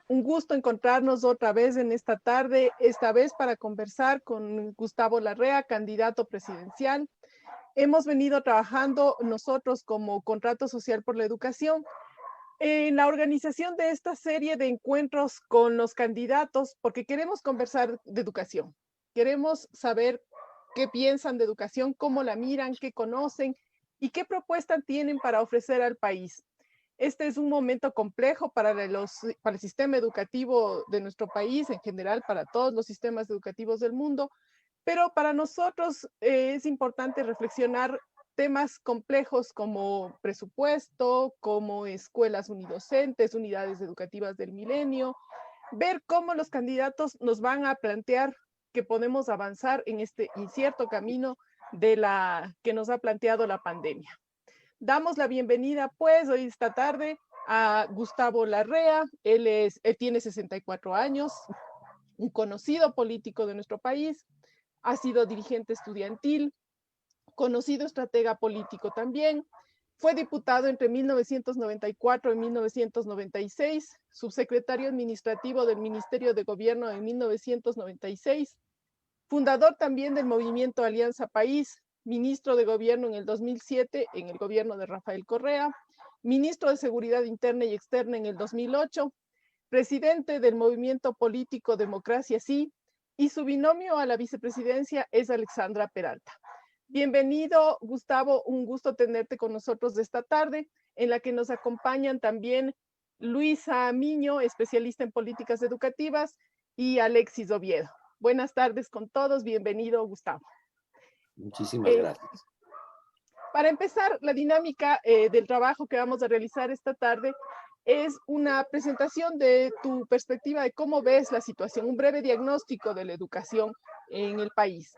Un gusto encontrarnos otra vez en esta tarde, esta vez para conversar con Gustavo Larrea, candidato presidencial. Hemos venido trabajando nosotros como Contrato Social por la Educación en la organización de esta serie de encuentros con los candidatos, porque queremos conversar de educación. Queremos saber qué piensan de educación, cómo la miran, qué conocen y qué propuestas tienen para ofrecer al país. Este es un momento complejo para el sistema educativo de nuestro país, en general, para todos los sistemas educativos del mundo, pero para nosotros es importante reflexionar temas complejos como presupuesto, como escuelas unidocentes, unidades educativas del milenio, ver cómo los candidatos nos van a plantear que podemos avanzar en este incierto camino que nos ha planteado la pandemia. Damos la bienvenida, pues, hoy esta tarde a Gustavo Larrea. Él tiene 64 años, un conocido político de nuestro país, ha sido dirigente estudiantil, conocido estratega político también. Fue diputado entre 1994 y 1996, subsecretario administrativo del Ministerio de Gobierno en 1996, fundador también del movimiento Alianza País, ministro de Gobierno en el 2007 en el gobierno de Rafael Correa, ministro de Seguridad Interna y Externa en el 2008, presidente del movimiento político Democracia Sí, y su binomio a la vicepresidencia es Alexandra Peralta. Bienvenido, Gustavo, un gusto tenerte con nosotros esta tarde, en la que nos acompañan también Luisa Miño, especialista en políticas educativas, y Alexis Oviedo. Buenas tardes con todos, bienvenido, Gustavo. Muchísimas Eh, gracias. para empezar, la dinámica del trabajo que vamos a realizar esta tarde es una presentación de tu perspectiva de cómo ves la situación, un breve diagnóstico de la educación en el país.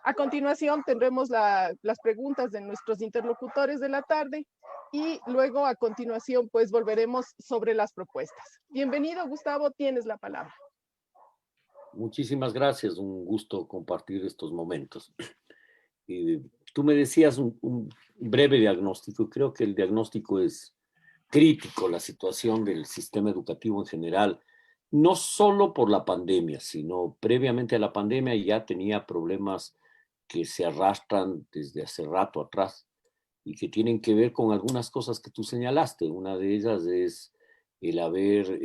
A continuación tendremos las preguntas de nuestros interlocutores de la tarde y luego a continuación pues volveremos sobre las propuestas. Bienvenido, Gustavo, tienes la palabra. Muchísimas gracias, un gusto compartir estos momentos. Tú me decías un breve diagnóstico, creo que el diagnóstico es crítico, la situación del sistema educativo en general, no solo por la pandemia, sino previamente a la pandemia ya tenía problemas que se arrastran desde hace rato atrás y que tienen que ver con algunas cosas que tú señalaste. Una de ellas es el haber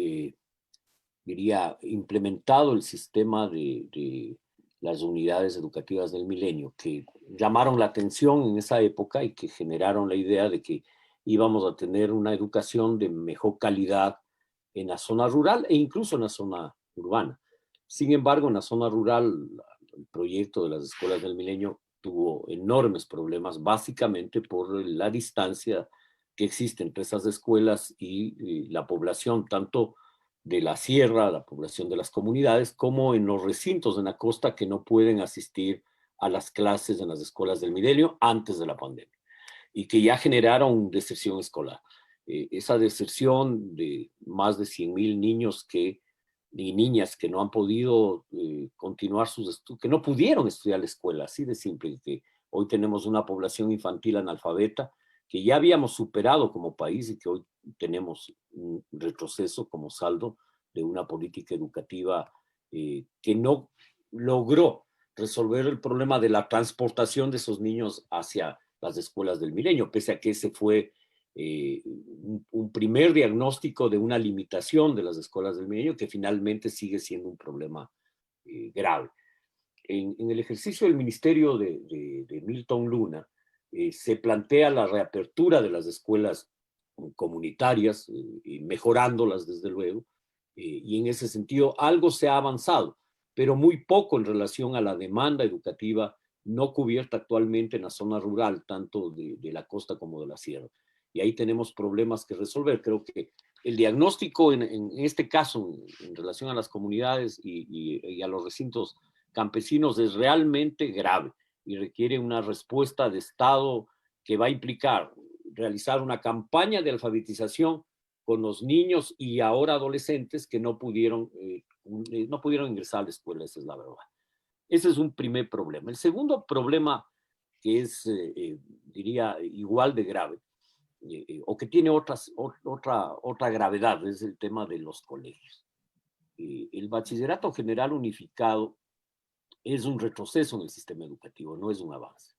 diría, implementado el sistema de las unidades educativas del milenio, que llamaron la atención en esa época y que generaron la idea de que íbamos a tener una educación de mejor calidad en la zona rural e incluso en la zona urbana. Sin embargo, en la zona rural, el proyecto de las escuelas del milenio tuvo enormes problemas, básicamente por la distancia que existe entre esas escuelas y la población, tanto de la sierra, la población de las comunidades, como en los recintos de la costa que no pueden asistir a las clases en las escuelas del milenio antes de la pandemia y que ya generaron deserción escolar. Esa deserción de más de 100,000 niños y niñas que no han podido continuar sus estudios, que no pudieron estudiar la escuela, así de simple, que hoy tenemos una población infantil analfabeta que ya habíamos superado como país y que hoy tenemos un retroceso como saldo de una política educativa que no logró resolver el problema de la transportación de esos niños hacia las escuelas del milenio, pese a que ese fue un primer diagnóstico de una limitación de las escuelas del milenio que finalmente sigue siendo un problema grave. En el ejercicio del ministerio de Milton Luna, se plantea la reapertura de las escuelas comunitarias, mejorándolas desde luego, y en ese sentido algo se ha avanzado, pero muy poco en relación a la demanda educativa no cubierta actualmente en la zona rural, tanto de la costa como de la sierra. Y ahí tenemos problemas que resolver. Creo que el diagnóstico en este caso, en relación a las comunidades y a los recintos campesinos, es realmente grave y requiere una respuesta de Estado que va a implicar realizar una campaña de alfabetización con los niños y ahora adolescentes que no pudieron ingresar a la escuela, esa es la verdad. Ese es un primer problema. El segundo problema, que es, diría, igual de grave, o que tiene otra gravedad, es el tema de los colegios. el bachillerato general unificado es un retroceso en el sistema educativo, no es un avance.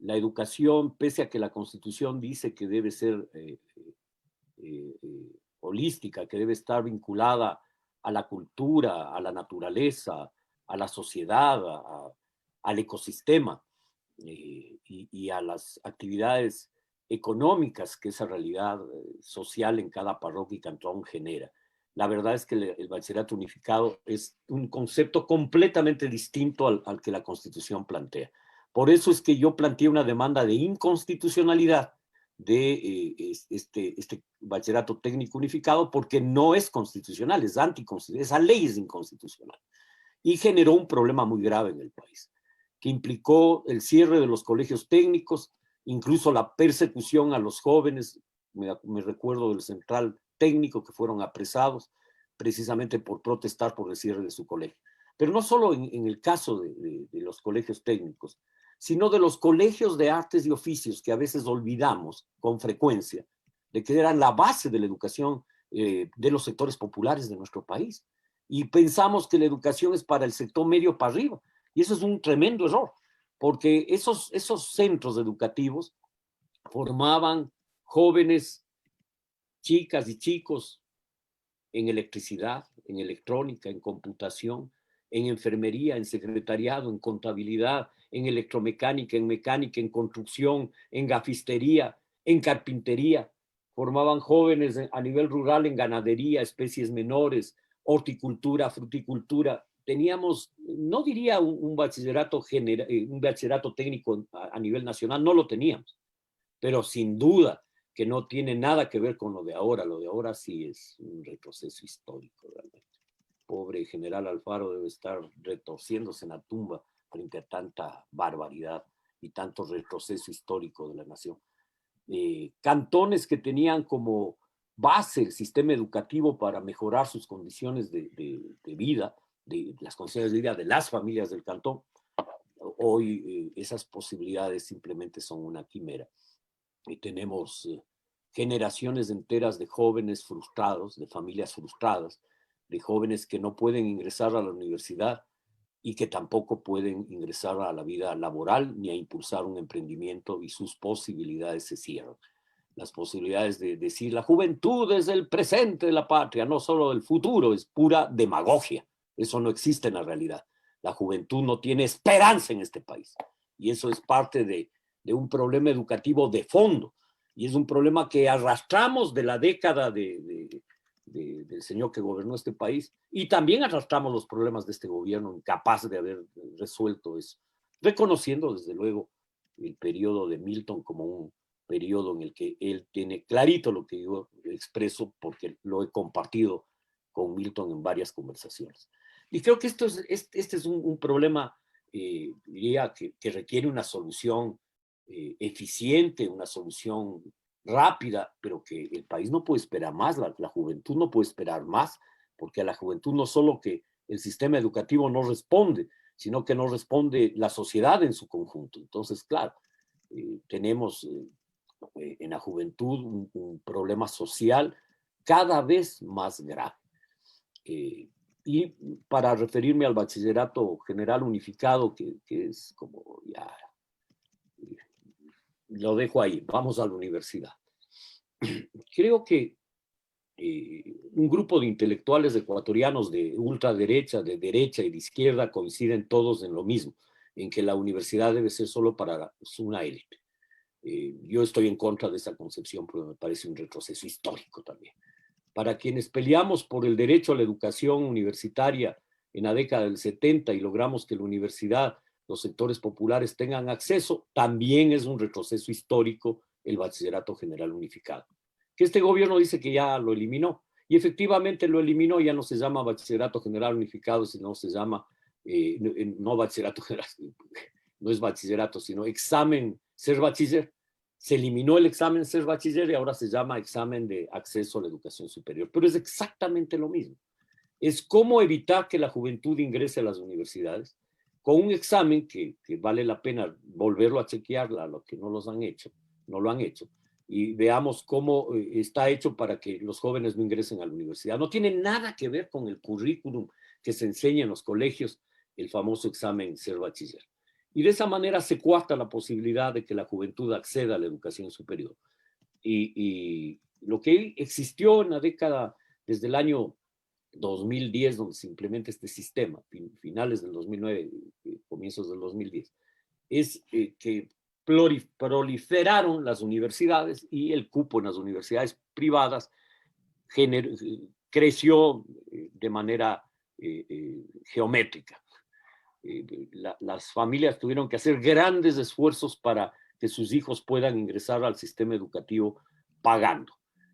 La educación, pese a que la Constitución dice que debe ser holística, que debe estar vinculada a la cultura, a la naturaleza, a la sociedad, al ecosistema y a las actividades económicas que esa realidad social en cada parroquia y cantón genera. La verdad es que el bachillerato unificado es un concepto completamente distinto al que la Constitución plantea. Por eso es que yo planteé una demanda de inconstitucionalidad de este bachillerato técnico unificado, porque no es constitucional, es anticonstitucional, esa ley es inconstitucional. Y generó un problema muy grave en el país, que implicó el cierre de los colegios técnicos, incluso la persecución a los jóvenes. Me recuerdo del central técnico que fueron apresados precisamente por protestar por el cierre de su colegio. Pero no solo en el caso de los colegios técnicos, sino de los colegios de artes y oficios que a veces olvidamos con frecuencia, de que eran la base de la educación de los sectores populares de nuestro país. Y pensamos que la educación es para el sector medio para arriba. Y eso es un tremendo error, porque esos centros educativos formaban jóvenes, chicas y chicos en electricidad, en electrónica, en computación, en enfermería, en secretariado, en contabilidad, en electromecánica, en mecánica, en construcción, en gafistería, en carpintería. Formaban jóvenes a nivel rural en ganadería, especies menores, horticultura, fruticultura. Teníamos, no diría un bachillerato un bachillerato técnico a nivel nacional, no lo teníamos, pero sin duda que no tiene nada que ver con lo de ahora. Lo de ahora sí es un retroceso histórico, realmente. Pobre general Alfaro debe estar retorciéndose en la tumba frente a tanta barbaridad y tanto retroceso histórico de la nación. Cantones que tenían como base el sistema educativo para mejorar sus condiciones de vida, de las condiciones de vida de las familias del cantón, hoy esas posibilidades simplemente son una quimera. Y tenemos generaciones enteras de jóvenes frustrados, de familias frustradas, de jóvenes que no pueden ingresar a la universidad y que tampoco pueden ingresar a la vida laboral ni a impulsar un emprendimiento, y sus posibilidades se cierran. Las posibilidades de decir la juventud es el presente de la patria, no solo del futuro, es pura demagogia. Eso no existe en la realidad. La juventud no tiene esperanza en este país, y eso es parte de un problema educativo de fondo, y es un problema que arrastramos de la década del señor que gobernó este país, y también arrastramos los problemas de este gobierno incapaz de haber resuelto eso, reconociendo desde luego el periodo de Milton como un periodo en el que él tiene clarito lo que yo expreso, porque lo he compartido con Milton en varias conversaciones. Y creo que este es un problema, diría, que requiere una solución eficiente, una solución rápida, pero que el país no puede esperar más, la juventud no puede esperar más, porque a la juventud no solo que el sistema educativo no responde, sino que no responde la sociedad en su conjunto. Entonces, claro, tenemos en la juventud un problema social cada vez más grave. Y para referirme al bachillerato general unificado, que es como ya, lo dejo ahí, vamos a la universidad. Creo que un grupo de intelectuales ecuatorianos de ultraderecha, de derecha y de izquierda coinciden todos en lo mismo, en que la universidad debe ser solo para una élite. Yo estoy en contra de esa concepción, porque me parece un retroceso histórico también. Para quienes peleamos por el derecho a la educación universitaria en la década del 70 y logramos que la universidad, los sectores populares tengan acceso, también es un retroceso histórico el bachillerato general unificado, que este gobierno dice que ya lo eliminó, y efectivamente lo eliminó. Ya no se llama bachillerato general unificado, sino se llama, no bachillerato general, no es bachillerato, sino examen ser bachiller. Se eliminó el examen ser bachiller y ahora se llama examen de acceso a la educación superior, pero es exactamente lo mismo. Es cómo evitar que la juventud ingrese a las universidades con un examen que vale la pena volverlo a chequear a los que no lo han hecho, y veamos cómo está hecho para que los jóvenes no ingresen a la universidad. No tiene nada que ver con el currículum que se enseña en los colegios, el famoso examen ser bachiller. Y de esa manera se coarta la posibilidad de que la juventud acceda a la educación superior. Y lo que existió en la década, desde el año 2010, donde se implementa este sistema, finales del 2009, comienzos del 2010, es que proliferaron las universidades y el cupo en las universidades privadas creció de manera geométrica. Las familias tuvieron que hacer grandes esfuerzos para que sus hijos puedan ingresar al sistema educativo pagando.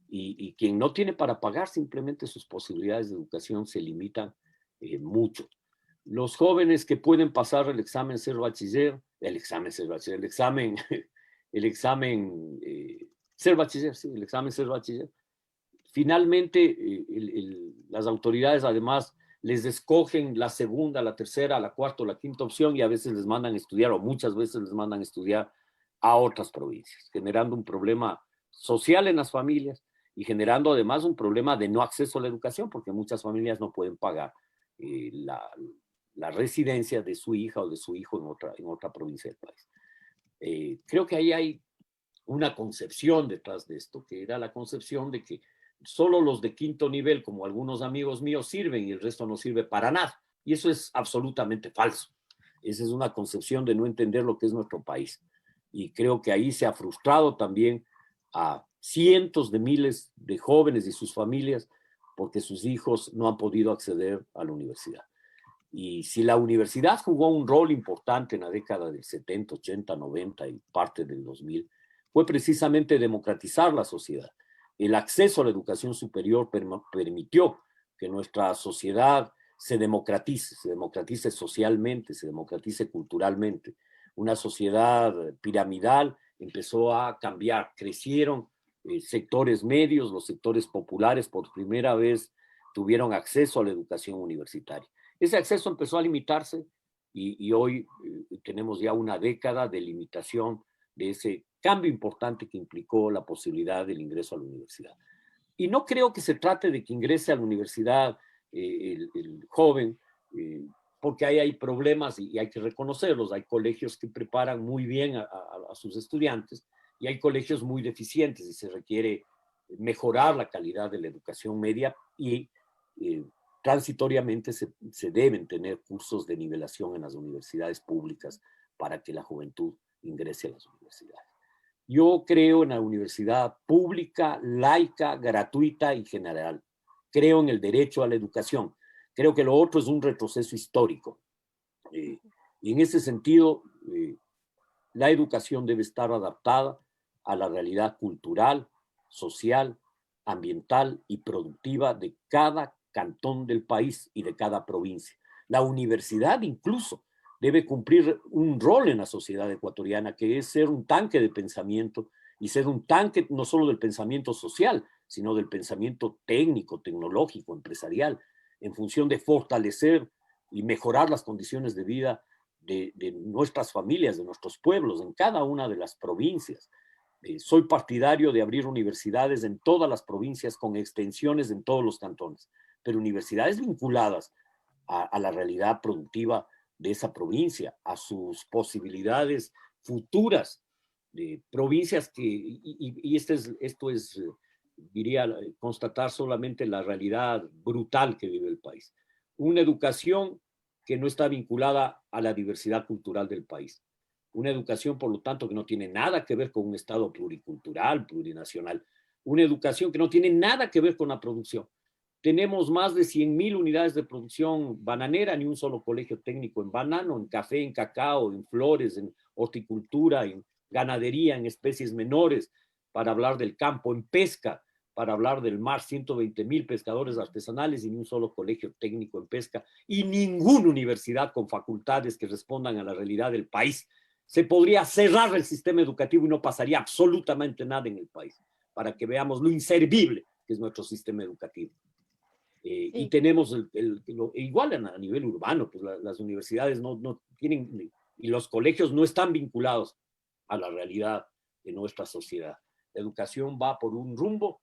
Y quien no tiene para pagar, simplemente sus posibilidades de educación se limitan mucho. Los jóvenes que pueden pasar el examen ser bachiller, el examen ser bachiller, sí, el examen ser bachiller, finalmente las autoridades además les escogen la segunda, la tercera, la cuarta o la quinta opción y a veces les mandan estudiar o muchas veces les mandan estudiar a otras provincias, generando un problema social en las familias y generando además un problema de no acceso a la educación porque muchas familias no pueden pagar la residencia de su hija o de su hijo en otra provincia del país. Creo que ahí hay una concepción detrás de esto, que era la concepción de que solo los de quinto nivel, como algunos amigos míos, sirven y el resto no sirve para nada. Y eso es absolutamente falso. Esa es una concepción de no entender lo que es nuestro país. Y creo que ahí se ha frustrado también a cientos de miles de jóvenes y sus familias porque sus hijos no han podido acceder a la universidad. Y si la universidad jugó un rol importante en la década del 70, 80, 90 y parte del 2000, fue precisamente democratizar la sociedad. El acceso a la educación superior permitió que nuestra sociedad se democratice socialmente, se democratice culturalmente. Una sociedad piramidal empezó a cambiar, crecieron sectores medios, los sectores populares por primera vez tuvieron acceso a la educación universitaria. Ese acceso empezó a limitarse y hoy tenemos ya una década de limitación de ese cambio importante que implicó la posibilidad del ingreso a la universidad. Y no creo que se trate de que ingrese a la universidad el joven, porque ahí hay problemas y hay que reconocerlos. Hay colegios que preparan muy bien a sus estudiantes y hay colegios muy deficientes y se requiere mejorar la calidad de la educación media y transitoriamente se deben tener cursos de nivelación en las universidades públicas para que la juventud ingrese a las universidades. Yo creo en la universidad pública, laica, gratuita y general. Creo en el derecho a la educación. Creo que lo otro es un retroceso histórico. Y en ese sentido, la educación debe estar adaptada a la realidad cultural, social, ambiental y productiva de cada cantón del país y de cada provincia. La universidad incluso debe cumplir un rol en la sociedad ecuatoriana, que es ser un tanque de pensamiento y ser un tanque no solo del pensamiento social, sino del pensamiento técnico, tecnológico, empresarial, en función de fortalecer y mejorar las condiciones de vida de nuestras familias, de nuestros pueblos, en cada una de las provincias. Soy partidario de abrir universidades en todas las provincias con extensiones en todos los cantones, pero universidades vinculadas a la realidad productiva de esa provincia, a sus posibilidades futuras de provincias que, y esto es, diría, constatar solamente la realidad brutal que vive el país. Una educación que no está vinculada a la diversidad cultural del país. Una educación, por lo tanto, que no tiene nada que ver con un Estado pluricultural, plurinacional. Una educación que no tiene nada que ver con la producción. Tenemos más de 100,000 unidades de producción bananera, ni un solo colegio técnico en banano, en café, en cacao, en flores, en horticultura, en ganadería, en especies menores, para hablar del campo, en pesca, para hablar del mar, 120,000 pescadores artesanales y ni un solo colegio técnico en pesca y ninguna universidad con facultades que respondan a la realidad del país. Se podría cerrar el sistema educativo y no pasaría absolutamente nada en el país, para que veamos lo inservible que es nuestro sistema educativo. Y tenemos igual a nivel urbano, pues las universidades no tienen, y los colegios no están vinculados a la realidad de nuestra sociedad. La educación va por un rumbo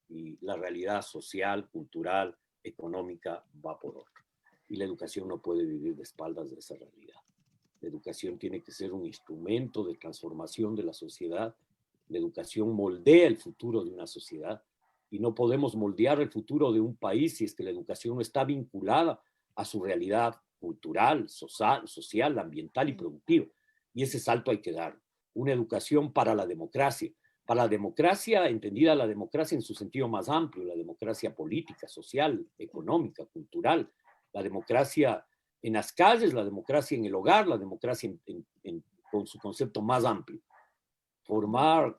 y la realidad social, cultural, económica va por otro. Y la educación no puede vivir de espaldas de esa realidad. La educación tiene que ser un instrumento de transformación de la sociedad. La educación moldea el futuro de una sociedad y no podemos moldear el futuro de un país si es que la educación no está vinculada a su realidad cultural, social, ambiental y productiva. Y ese salto hay que dar. Una educación para la democracia, entendida la democracia en su sentido más amplio, la democracia política, social, económica, cultural, la democracia en las calles, la democracia en el hogar, la democracia con su concepto más amplio. Formar...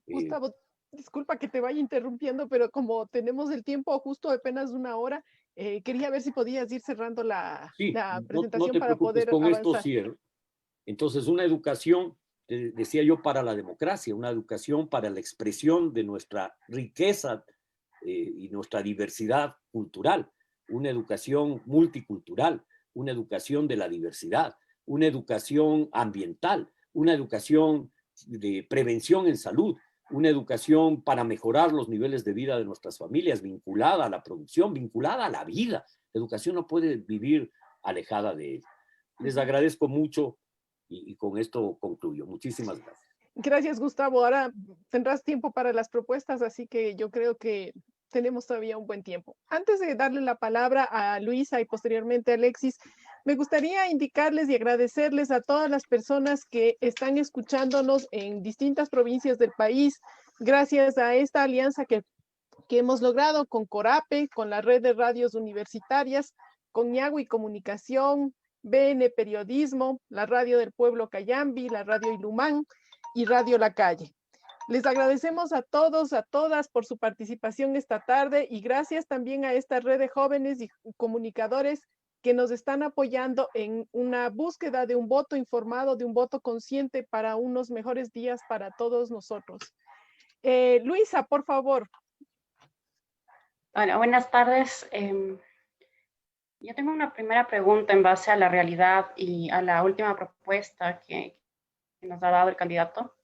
Gustavo, disculpa que te vaya interrumpiendo, pero como tenemos el tiempo justo apenas 1 hora, quería ver si podías ir cerrando la presentación te para preocupes, poder con esto avanzar. cierro. Entonces, una educación, decía yo, para la democracia, una educación para la expresión de nuestra riqueza y nuestra diversidad cultural, una educación multicultural, una educación de la diversidad, una educación ambiental, una educación de prevención en salud, una educación para mejorar los niveles de vida de nuestras familias, vinculada a la producción, vinculada a la vida. La educación no puede vivir alejada de ella. Les agradezco mucho y con esto concluyo. Muchísimas gracias. Gracias, Gustavo. Ahora tendrás tiempo para las propuestas, así que yo creo que tenemos todavía un buen tiempo. Antes de darle la palabra a Luisa y posteriormente a Alexis, me gustaría indicarles y agradecerles a todas las personas que están escuchándonos en distintas provincias del país, gracias a esta alianza que hemos logrado con Corape, con la red de radios universitarias, con Ñagüi Comunicación, BN Periodismo, la radio del pueblo Cayambi, la radio Ilumán y Radio La Calle. Les agradecemos a todos, a todas por su participación esta tarde y gracias también a esta red de jóvenes y comunicadores que nos están apoyando en una búsqueda de un voto informado, de un voto consciente para unos mejores días para todos nosotros. Luisa, por favor. Hola, buenas tardes. Yo tengo una primera pregunta en base a la realidad y a la última propuesta que nos ha dado el candidato.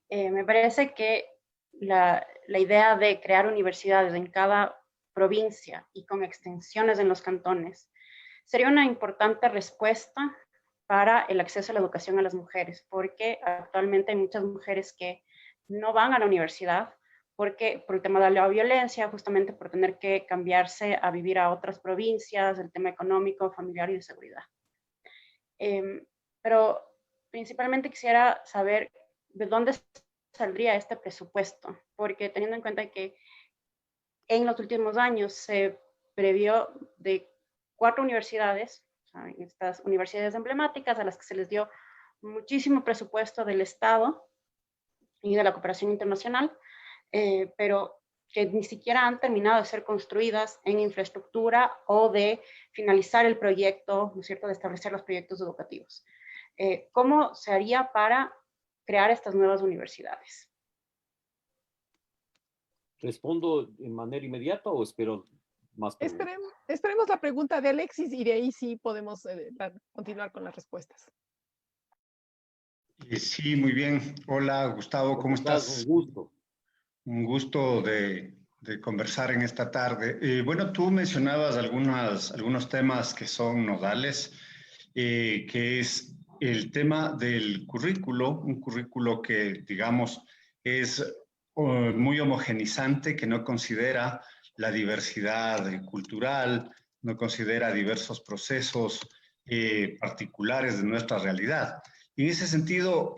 Me parece que la idea de crear universidades en cada provincia y con extensiones en los cantones sería una importante respuesta para el acceso a la educación a las mujeres, porque actualmente hay muchas mujeres que no van a la universidad por el tema de la violencia, justamente por tener que cambiarse a vivir a otras provincias, el tema económico, familiar y de seguridad. Pero principalmente quisiera saber de dónde saldría este presupuesto, porque teniendo en cuenta que en los últimos años se previó de 4 universidades, ¿saben? Estas universidades emblemáticas a las que se les dio muchísimo presupuesto del Estado y de la cooperación internacional, pero que ni siquiera han terminado de ser construidas en infraestructura o de finalizar el proyecto, ¿no es cierto?, de establecer los proyectos educativos. ¿Cómo se haría para crear estas nuevas universidades? ¿Respondo de manera inmediata o espero más preguntas? Esperemos la pregunta de Alexis y de ahí sí podemos continuar con las respuestas. Sí, muy bien. Hola, Gustavo, ¿cómo estás? Un gusto. Un gusto de conversar en esta tarde. Bueno, tú mencionabas algunos temas que son nodales, que es el tema del currículo, un currículo que, digamos, es muy homogenizante, que no considera la diversidad cultural, no considera diversos procesos particulares de nuestra realidad. Y en ese sentido,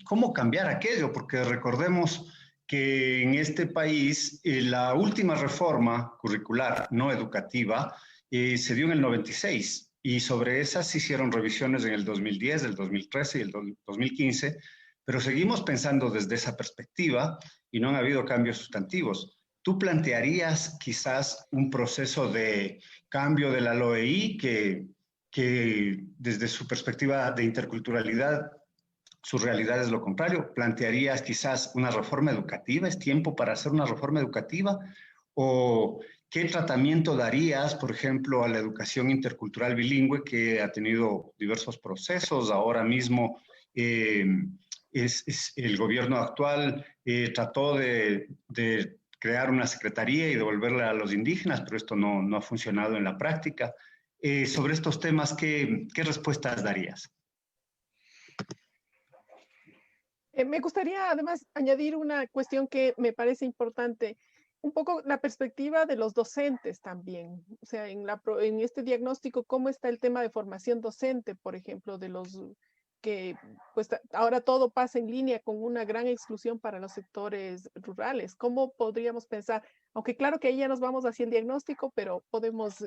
¿cómo cambiar aquello? Porque recordemos que en este país la última reforma curricular no educativa se dio en el 96 y sobre esas se hicieron revisiones en el 2010, el 2013 y el 2015, pero seguimos pensando desde esa perspectiva y no han habido cambios sustantivos. ¿Tú plantearías quizás un proceso de cambio de la LOEI que desde su perspectiva de interculturalidad, su realidad es lo contrario? ¿Plantearías quizás una reforma educativa? ¿Es tiempo para hacer una reforma educativa? ¿O qué tratamiento darías, por ejemplo, a la educación intercultural bilingüe que ha tenido diversos procesos? Ahora mismo el gobierno actual trató de crear una secretaría y devolverla a los indígenas, pero esto no ha funcionado en la práctica. Sobre estos temas, ¿qué respuestas darías? Me gustaría además añadir una cuestión que me parece importante, un poco la perspectiva de los docentes también. O sea, en este diagnóstico, ¿cómo está el tema de formación docente, por ejemplo, de los que pues ahora todo pasa en línea con una gran exclusión para los sectores rurales? ¿Cómo podríamos pensar? Aunque claro que ahí ya nos vamos hacia el diagnóstico, pero podemos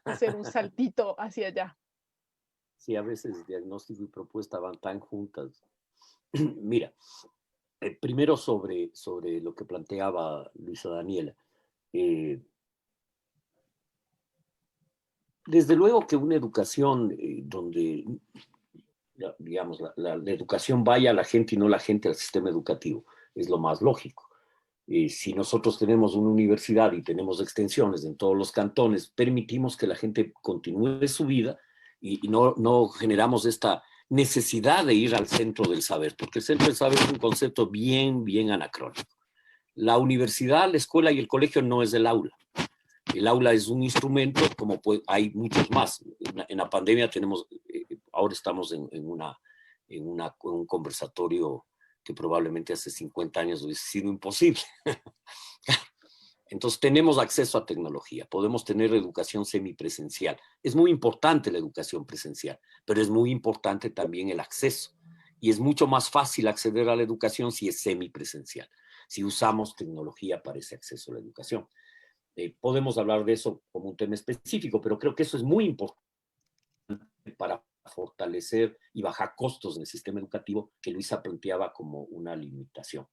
hacer un saltito hacia allá. Sí, a veces diagnóstico y propuesta van tan juntas. Mira, primero sobre lo que planteaba Luisa Daniela. Desde luego que una educación donde, digamos, la educación vaya a la gente y no la gente al sistema educativo, es lo más lógico. Si nosotros tenemos una universidad y tenemos extensiones en todos los cantones, permitimos que la gente continúe su vida y no generamos esta necesidad de ir al centro del saber, porque el centro del saber es un concepto bien anacrónico. La universidad, la escuela y el colegio no es el aula. El aula es un instrumento, como hay muchos más. En la pandemia tenemos, ahora estamos en un conversatorio que probablemente hace 50 años hubiese sido imposible. Entonces tenemos acceso a tecnología, podemos tener educación semipresencial. Es muy importante la educación presencial, pero es muy importante también el acceso. Y es mucho más fácil acceder a la educación si es semipresencial, si usamos tecnología para ese acceso a la educación. Podemos hablar de eso como un tema específico, pero creo que eso es muy importante para fortalecer y bajar costos en el sistema educativo que Luisa planteaba como una limitación.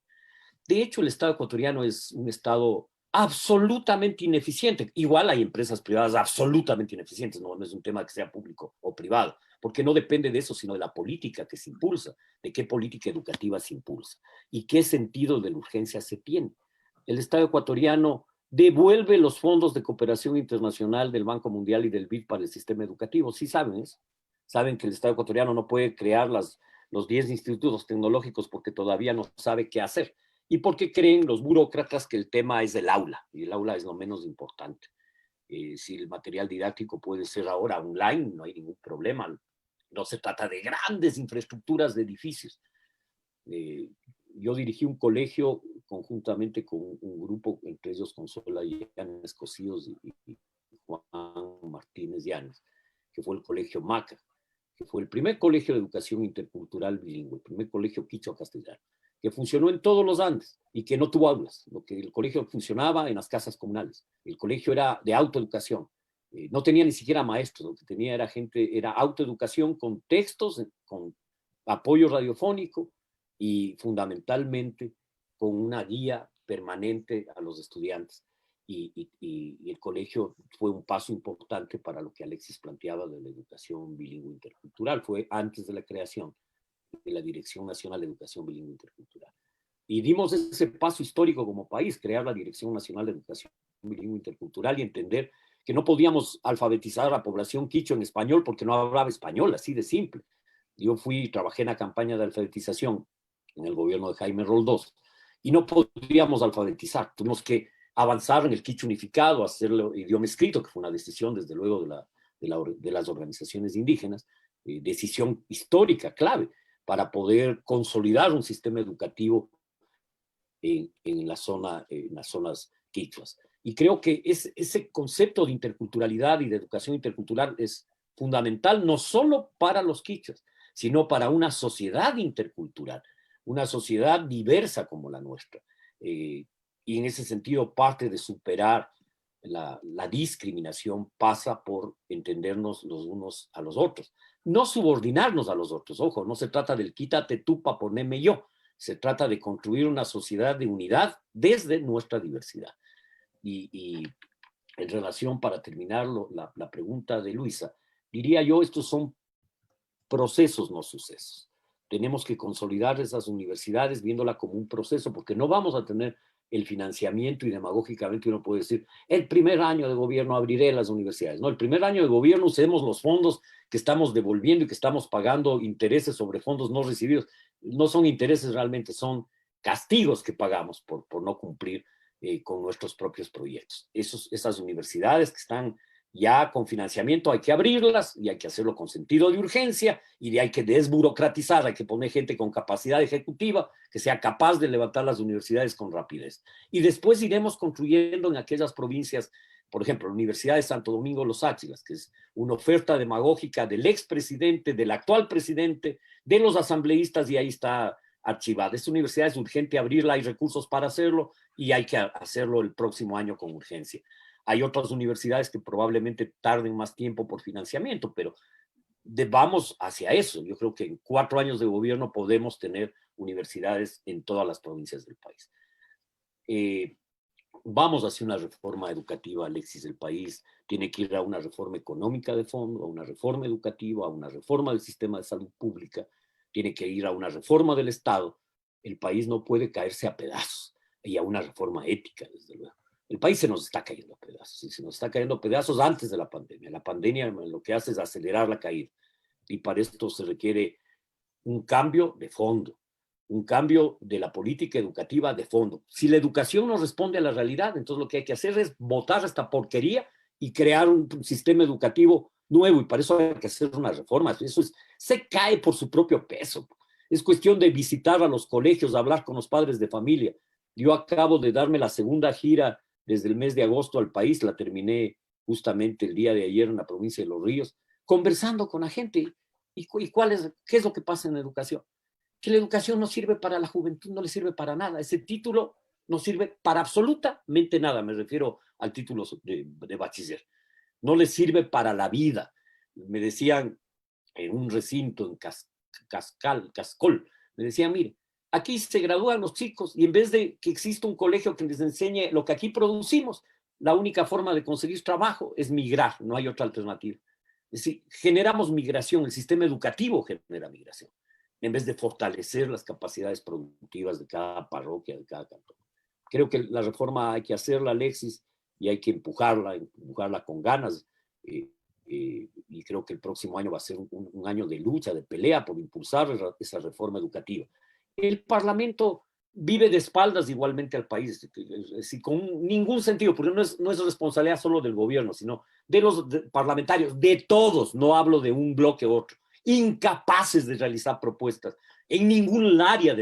De hecho, el Estado ecuatoriano es un Estado absolutamente ineficiente. Igual hay empresas privadas absolutamente ineficientes, no es un tema que sea público o privado, porque no depende de eso, sino de la política que se impulsa, de qué política educativa se impulsa y qué sentido de la urgencia se tiene. El Estado ecuatoriano devuelve los fondos de cooperación internacional del Banco Mundial y del BID para el sistema educativo. Sí saben eso. Saben que el Estado ecuatoriano no puede crear los 10 institutos tecnológicos porque todavía no sabe qué hacer. Y porque creen los burócratas que el tema es el aula, y el aula es lo menos importante. Si el material didáctico puede ser ahora online, no hay ningún problema. No se trata de grandes infraestructuras de edificios. Yo dirigí un colegio conjuntamente con un grupo, entre ellos Consola Llanes Cosíos y Juan Martínez Llanes, que fue el colegio MACA, que fue el primer colegio de educación intercultural bilingüe, el primer colegio quichua-castellano, que funcionó en todos los Andes y que no tuvo aulas. El colegio funcionaba en las casas comunales. El colegio era de autoeducación. No tenía ni siquiera maestros, lo que tenía era autoeducación con textos, con apoyo radiofónico y fundamentalmente con una guía permanente a los estudiantes. Y el colegio fue un paso importante para lo que Alexis planteaba de la educación bilingüe intercultural. Fue antes de la creación de la Dirección Nacional de Educación Bilingüe Intercultural. Y dimos ese paso histórico como país, crear la Dirección Nacional de Educación Bilingüe Intercultural y entender que no podíamos alfabetizar a la población quichua en español porque no hablaba español, así de simple. Yo trabajé en la campaña de alfabetización en el gobierno de Jaime Roldós y no podíamos alfabetizar, tuvimos que avanzar en el quichua unificado, hacerlo idioma escrito, que fue una decisión desde luego de las organizaciones indígenas, decisión histórica, clave, para poder consolidar un sistema educativo en las zonas quichuas. Y creo que ese concepto de interculturalidad y de educación intercultural es fundamental no solo para los quichuas, sino para una sociedad intercultural, una sociedad diversa como la nuestra. Y en ese sentido, parte de superar la discriminación pasa por entendernos los unos a los otros. No subordinarnos a los otros, ojo, no se trata del quítate tú para ponerme yo, se trata de construir una sociedad de unidad desde nuestra diversidad. Y en relación, para terminar la pregunta de Luisa, diría yo, estos son procesos, no sucesos. Tenemos que consolidar esas universidades viéndola como un proceso, porque no vamos a tener el financiamiento y demagógicamente uno puede decir, el primer año de gobierno abriré las universidades. No, el primer año de gobierno usemos los fondos que estamos devolviendo y que estamos pagando intereses sobre fondos no recibidos. No son intereses realmente, son castigos que pagamos por no cumplir con nuestros propios proyectos. Esas universidades que están ya con financiamiento hay que abrirlas y hay que hacerlo con sentido de urgencia y hay que desburocratizar, hay que poner gente con capacidad ejecutiva que sea capaz de levantar las universidades con rapidez. Y después iremos construyendo en aquellas provincias, por ejemplo, la Universidad de Santo Domingo Los Áchilas, que es una oferta demagógica del expresidente, del actual presidente, de los asambleístas, y ahí está archivada. Esta universidad es urgente abrirla, hay recursos para hacerlo y hay que hacerlo el próximo año con urgencia. Hay otras universidades que probablemente tarden más tiempo por financiamiento, pero vamos hacia eso. Yo creo que en 4 años de gobierno podemos tener universidades en todas las provincias del país. Vamos hacia una reforma educativa, Alexis, del país. Tiene que ir a una reforma económica de fondo, a una reforma educativa, a una reforma del sistema de salud pública. Tiene que ir a una reforma del Estado. El país no puede caerse a pedazos, y a una reforma ética, desde luego. El país se nos está cayendo a pedazos, y se nos está cayendo a pedazos antes de la pandemia. La pandemia lo que hace es acelerar la caída, y para esto se requiere un cambio de fondo, un cambio de la política educativa de fondo. Si la educación no responde a la realidad, entonces lo que hay que hacer es botar esta porquería y crear un sistema educativo nuevo, y para eso hay que hacer unas reformas. Se cae por su propio peso. Es cuestión de visitar a los colegios, hablar con los padres de familia. Yo acabo de darme la segunda gira desde el mes de agosto al país, la terminé justamente el día de ayer en la provincia de Los Ríos, conversando con la gente. ¿Qué es lo que pasa en la educación? Que la educación no sirve para la juventud, no le sirve para nada. Ese título no sirve para absolutamente nada. Me refiero al título de bachiller. No le sirve para la vida. Me decían en un recinto en Cascol, me decían, mire, aquí se gradúan los chicos y en vez de que exista un colegio que les enseñe lo que aquí producimos, la única forma de conseguir trabajo es migrar, no hay otra alternativa. Es decir, generamos migración, el sistema educativo genera migración, en vez de fortalecer las capacidades productivas de cada parroquia, de cada cantón. Creo que la reforma hay que hacerla, Alexis, y hay que empujarla con ganas. Y creo que el próximo año va a ser un año de lucha, de pelea por impulsar esa reforma educativa. El Parlamento vive de espaldas igualmente al país, con ningún sentido, porque no es responsabilidad solo del gobierno, sino de los parlamentarios, de todos, no hablo de un bloque u otro, incapaces de realizar propuestas en ningún área,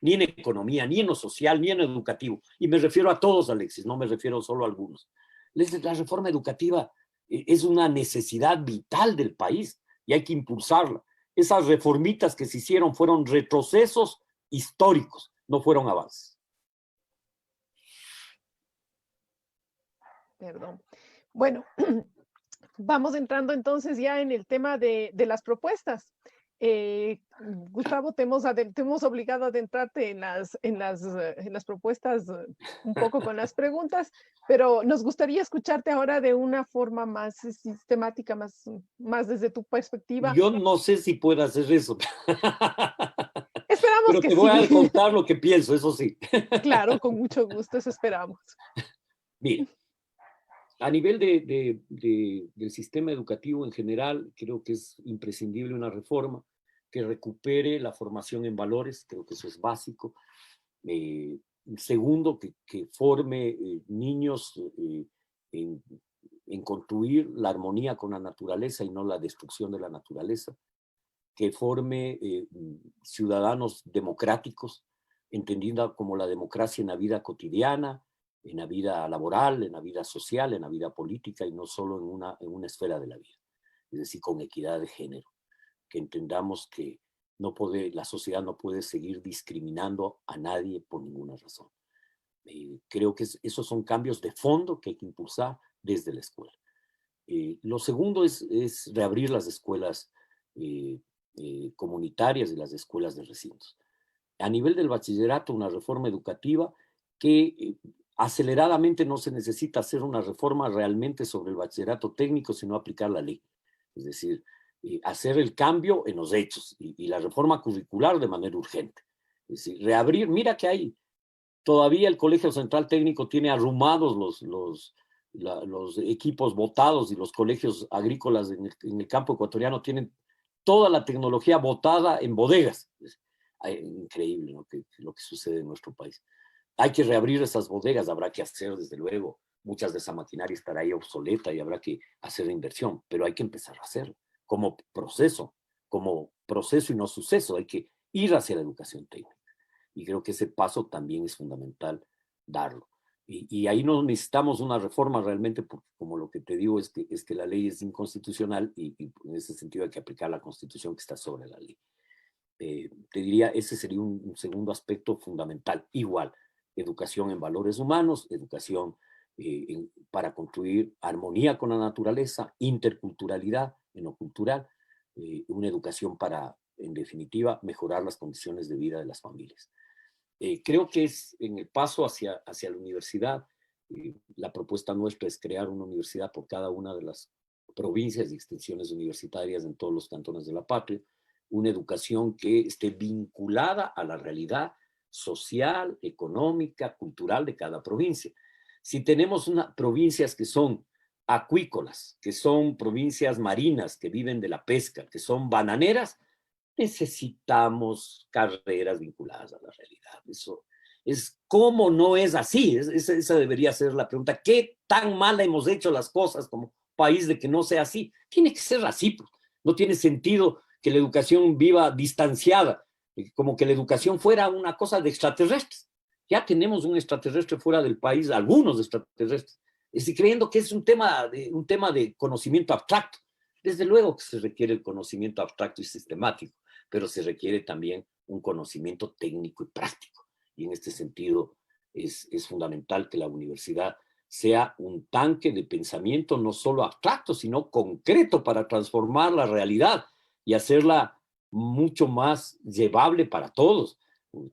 ni en economía, ni en lo social, ni en lo educativo. Y me refiero a todos, Alexis, no me refiero solo a algunos. La reforma educativa es una necesidad vital del país y hay que impulsarla. Esas reformitas que se hicieron fueron retrocesos históricos, no fueron avances. Perdón. Bueno, vamos entrando entonces ya en el tema de las propuestas. Gustavo, te hemos obligado a adentrarte en las propuestas un poco con las preguntas, pero nos gustaría escucharte ahora de una forma más sistemática, más desde tu perspectiva. Yo no sé si puedo hacer eso. Esperamos pero que te voy sí. a contar lo que pienso, eso sí. Claro, con mucho gusto, eso esperamos. Mira, a nivel del sistema educativo en general, creo que es imprescindible una reforma que recupere la formación en valores, creo que eso es básico. Segundo, que forme niños en construir la armonía con la naturaleza y no la destrucción de la naturaleza. Que forme ciudadanos democráticos, entendida como la democracia en la vida cotidiana, en la vida laboral, en la vida social, en la vida política y no solo en una esfera de la vida. Es decir, con equidad de género. Que entendamos que la sociedad no puede seguir discriminando a nadie por ninguna razón. Creo que esos son cambios de fondo que hay que impulsar desde la escuela. Lo segundo es reabrir las escuelas comunitarias y las escuelas de recintos. A nivel del bachillerato, una reforma educativa que aceleradamente no se necesita hacer una reforma realmente sobre el bachillerato técnico, sino aplicar la ley. Es decir, hacer el cambio en los hechos y la reforma curricular de manera urgente. Es decir, reabrir, mira que hay todavía el Colegio Central Técnico tiene arrumados los equipos botados, y los colegios agrícolas en el campo ecuatoriano tienen toda la tecnología botada en bodegas. Es increíble, ¿no? Lo que sucede en nuestro país. Hay que reabrir esas bodegas, habrá que hacer, desde luego, muchas de esa maquinaria estará ahí obsoleta y habrá que hacer inversión, pero hay que empezar a hacerlo como proceso y no suceso. Hay que ir hacia la educación técnica. Y creo que ese paso también es fundamental darlo. Y ahí no necesitamos una reforma realmente, porque como lo que te digo es que la ley es inconstitucional y en ese sentido hay que aplicar la Constitución que está sobre la ley. Te diría, ese sería un segundo aspecto fundamental. Igual, educación en valores humanos, educación para construir armonía con la naturaleza, interculturalidad en lo cultural, una educación para, en definitiva, mejorar las condiciones de vida de las familias. Creo que es en el paso hacia la universidad, la propuesta nuestra es crear una universidad por cada una de las provincias y extensiones universitarias en todos los cantones de la patria, una educación que esté vinculada a la realidad social, económica, cultural de cada provincia. Si tenemos provincias que son acuícolas, que son provincias marinas, que viven de la pesca, que son bananeras, necesitamos carreras vinculadas a la realidad. Eso es, ¿cómo no es así? Esa debería ser la pregunta. ¿Qué tan mal hemos hecho las cosas como país de que no sea así? Tiene que ser así, pues. No tiene sentido que la educación viva distanciada, como que la educación fuera una cosa de extraterrestres. Ya tenemos un extraterrestre fuera del país, algunos extraterrestres, creyendo que es un tema de conocimiento abstracto. Desde luego que se requiere el conocimiento abstracto y sistemático, pero se requiere también un conocimiento técnico y práctico. Y en este sentido es fundamental que la universidad sea un tanque de pensamiento no solo abstracto, sino concreto para transformar la realidad y hacerla mucho más llevable para todos.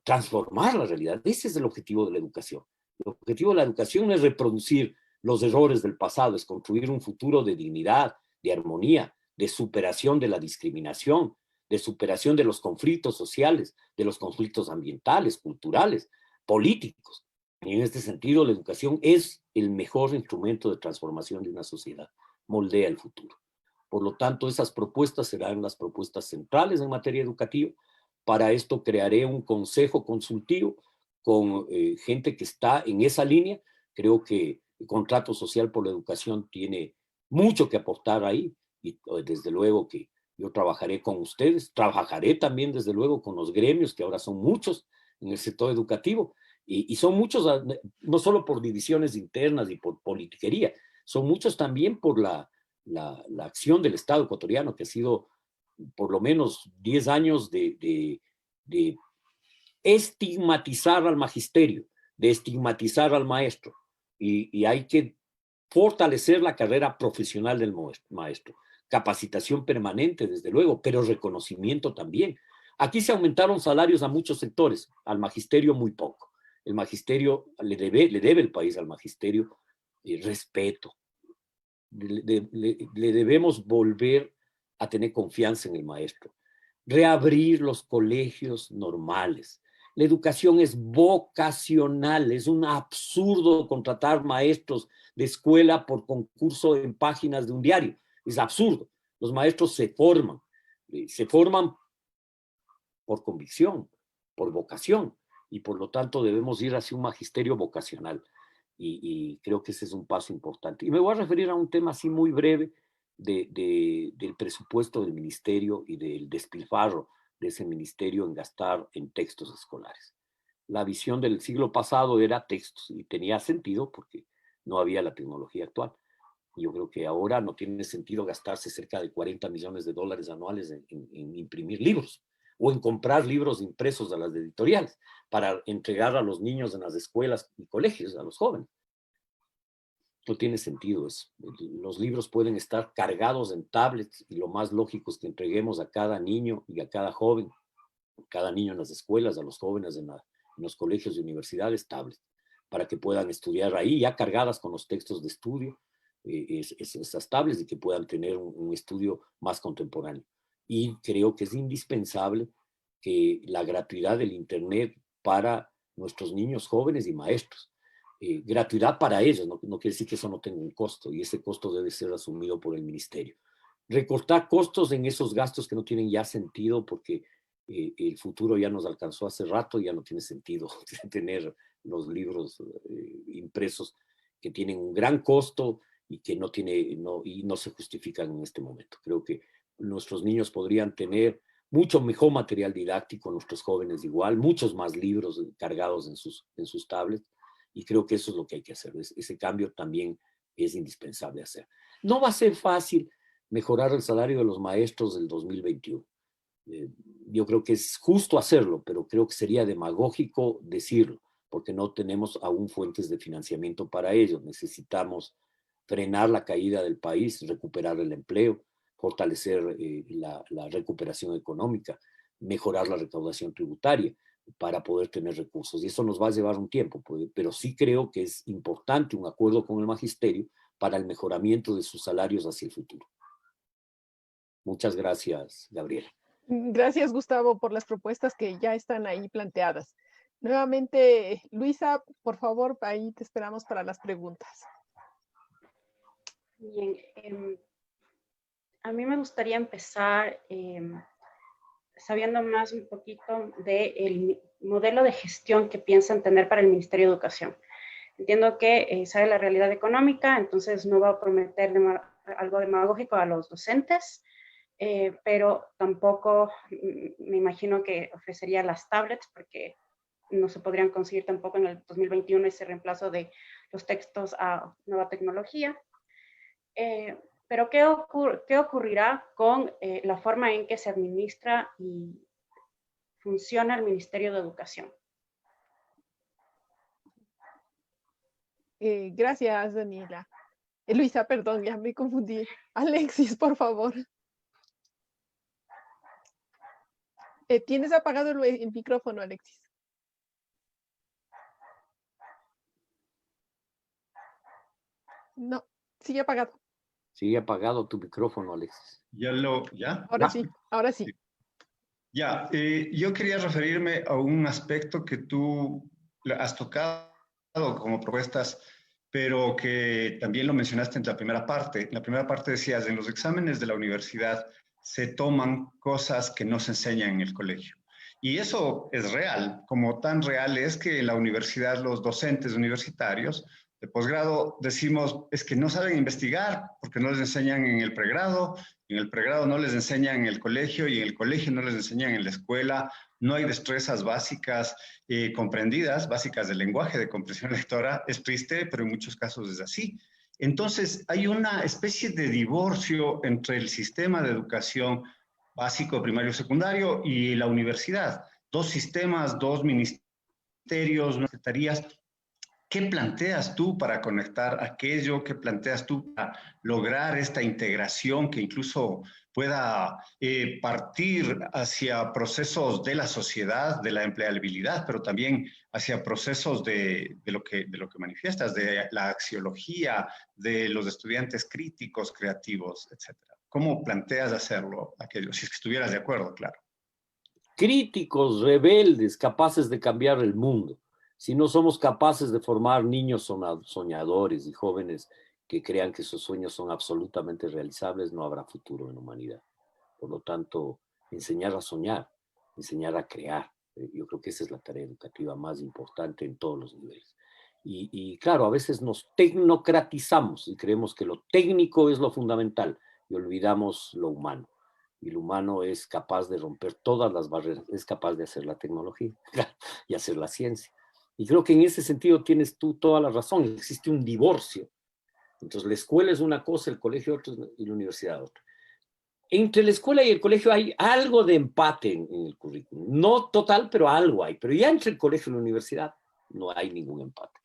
Transformar la realidad. Ese es el objetivo de la educación. El objetivo de la educación no es reproducir los errores del pasado, es construir un futuro de dignidad, de armonía, de superación de la discriminación, de superación de los conflictos sociales, de los conflictos ambientales, culturales, políticos. Y en este sentido, la educación es el mejor instrumento de transformación de una sociedad. Moldea el futuro. Por lo tanto, esas propuestas serán las propuestas centrales en materia educativa. Para esto crearé un consejo consultivo con gente que está en esa línea. Creo que el contrato social por la educación tiene mucho que aportar ahí, y desde luego que yo trabajaré con ustedes, trabajaré también desde luego con los gremios, que ahora son muchos en el sector educativo, y son muchos no solo por divisiones internas y por politiquería, son muchos también por la acción del Estado ecuatoriano, que ha sido por lo menos 10 años de estigmatizar al magisterio, de estigmatizar al maestro, y hay que fortalecer la carrera profesional del maestro. Capacitación permanente, desde luego, pero reconocimiento también. Aquí se aumentaron salarios a muchos sectores, al magisterio muy poco. El magisterio, le debe el país al magisterio respeto. Le debemos volver a tener confianza en el maestro. Reabrir los colegios normales. La educación es vocacional, es un absurdo contratar maestros de escuela por concurso en páginas de un diario. Es absurdo. Los maestros se forman por convicción, por vocación, y por lo tanto debemos ir hacia un magisterio vocacional. Y creo que ese es un paso importante. Y me voy a referir a un tema así muy breve del presupuesto del ministerio y del despilfarro de ese ministerio en gastar en textos escolares. La visión del siglo pasado era textos, y tenía sentido porque no había la tecnología actual. Yo creo que ahora no tiene sentido gastarse cerca de $40 millones anuales en imprimir libros o en comprar libros impresos a las editoriales para entregar a los niños en las escuelas y colegios, a los jóvenes. No tiene sentido eso. Los libros pueden estar cargados en tablets, y lo más lógico es que entreguemos a cada niño y a cada joven, cada niño en las escuelas, a los jóvenes en los colegios y universidades, tablets, para que puedan estudiar ahí ya cargadas con los textos de estudio, esas tablets, y que puedan tener un estudio más contemporáneo. Y creo que es indispensable que la gratuidad del Internet para nuestros niños, jóvenes y maestros. Gratuidad para ellos, no quiere decir que eso no tenga un costo, y ese costo debe ser asumido por el ministerio. Recortar costos en esos gastos que no tienen ya sentido, porque el futuro ya nos alcanzó hace rato, ya no tiene sentido tener los libros impresos que tienen un gran costo y que no se justifican en este momento. Creo que nuestros niños podrían tener mucho mejor material didáctico, nuestros jóvenes igual, muchos más libros cargados en sus tablets, y creo que eso es lo que hay que hacer. Ese cambio también es indispensable hacer. No va a ser fácil mejorar el salario de los maestros del 2021. Yo creo que es justo hacerlo, pero creo que sería demagógico decirlo, porque no tenemos aún fuentes de financiamiento para ello. Necesitamos frenar la caída del país, recuperar el empleo, fortalecer la recuperación económica, mejorar la recaudación tributaria para poder tener recursos. Y eso nos va a llevar un tiempo, pero sí creo que es importante un acuerdo con el magisterio para el mejoramiento de sus salarios hacia el futuro. Muchas gracias, Gabriela. Gracias, Gustavo, por las propuestas que ya están ahí planteadas. Nuevamente, Luisa, por favor, ahí te esperamos para las preguntas. Bien, a mí me gustaría empezar sabiendo más un poquito del modelo de gestión que piensan tener para el Ministerio de Educación. Entiendo que sabe la realidad económica, entonces no va a prometer algo demagógico a los docentes, pero tampoco me imagino que ofrecería las tablets, porque no se podrían conseguir tampoco en el 2021 ese reemplazo de los textos a nueva tecnología. Pero ¿qué ocurrirá con la forma en que se administra y funciona el Ministerio de Educación? Gracias, Daniela. Luisa, perdón, ya me confundí. Alexis, por favor. Tienes apagado el micrófono, Alexis. No, sigue apagado. Sigue apagado tu micrófono, Alexis. ¿Ya? Ahora sí, ahora sí. Ya, yo quería referirme a un aspecto que tú has tocado como propuestas, pero que también lo mencionaste en la primera parte. En la primera parte decías, en los exámenes de la universidad se toman cosas que no se enseñan en el colegio. Y eso es real, como tan real es que en la universidad los docentes universitarios de posgrado decimos, es que no saben investigar porque no les enseñan en el pregrado, en el pregrado no les enseñan en el colegio y en el colegio no les enseñan en la escuela, no hay destrezas básicas comprendidas, básicas del lenguaje, de comprensión lectora. Es triste, pero en muchos casos es así. Entonces, hay una especie de divorcio entre el sistema de educación básico, primario, secundario y la universidad. Dos sistemas, dos ministerios, no secretarías. ¿Qué planteas tú para conectar aquello? ¿Qué planteas tú para lograr esta integración que incluso pueda partir hacia procesos de la sociedad, de la empleabilidad, pero también hacia procesos de lo que manifiestas, de la axiología, de los estudiantes críticos, creativos, etcétera? ¿Cómo planteas hacerlo aquello? Si es que estuvieras de acuerdo, claro. Críticos, rebeldes, capaces de cambiar el mundo. Si no somos capaces de formar niños soñadores y jóvenes que crean que sus sueños son absolutamente realizables, no habrá futuro en la humanidad. Por lo tanto, enseñar a soñar, enseñar a crear. Yo creo que esa es la tarea educativa más importante en todos los niveles. Y claro, a veces nos tecnocratizamos y creemos que lo técnico es lo fundamental y olvidamos lo humano. Y lo humano es capaz de romper todas las barreras, es capaz de hacer la tecnología y hacer la ciencia. Y creo que en ese sentido tienes tú toda la razón, existe un divorcio. Entonces la escuela es una cosa, el colegio otra y la universidad otra. Entre la escuela y el colegio hay algo de empate en el currículum. No total, pero algo hay. Pero ya entre el colegio y la universidad no hay ningún empate.